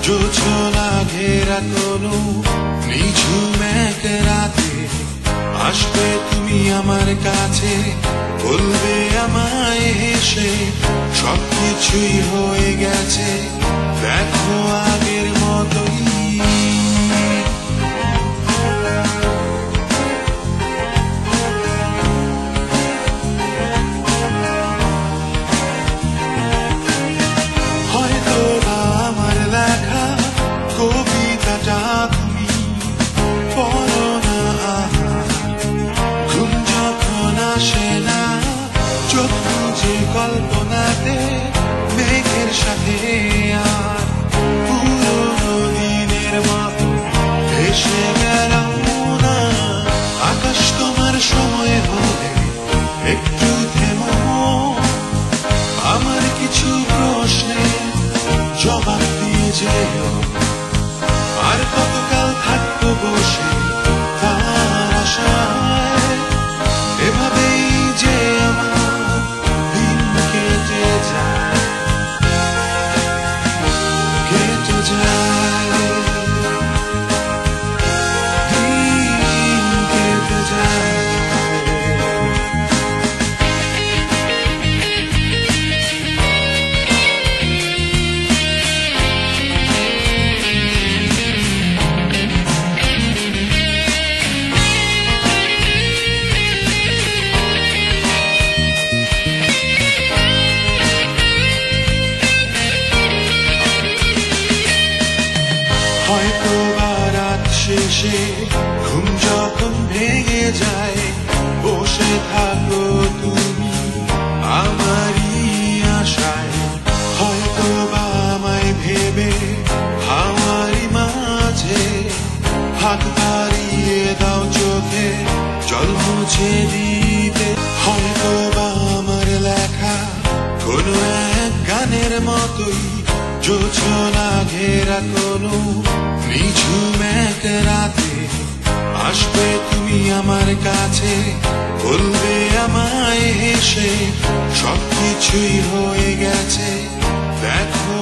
জোছনা ঘেরা কোনো নিঝুম এক রাতে আসবে তুমি আমার কাছে, বলবে আমায় হেসে সবকিছুই হয়ে গেছে, দেখো আগের মতোই। হয়তো আমার লেখা কবিতাটা তুমি পড়ো না, ঘুম যখন আসে না চোখ বুজে কল্পনাতে মেঘের সাথে আর পুরোনো দিনের মতো ভেসে গেলাম না। আকাশ তোমার সময় হলে একটু থেমো, আমার কিছু প্রশ্নের জবাব দিয়ে যেও। আর কতকাল থাকবো বসে তার আশায়, এভাবেই যে আমার দিন কেটে যায়, কেটে যায়, দিন কেটে যায়। হয়তো বা রাত শেষে ঘুম যখন ভেঙে যায়, বসে থাকো তুমি আমারই আশায়। হয়তো বা আমায় ভেবে হাওয়ারি মাঝে হাত বাড়িয়ে দাও, চোখে জল মুছে দিতে। হয়তো বা আমার লেখা কোনো এক গানের মতোই জোছনা ঘেরা কোনো নিঝুম এক রাতে আসবে তুমি আমার কাছে, বলবে আমায় হেসে সবকিছুই হয়ে গেছে, দেখো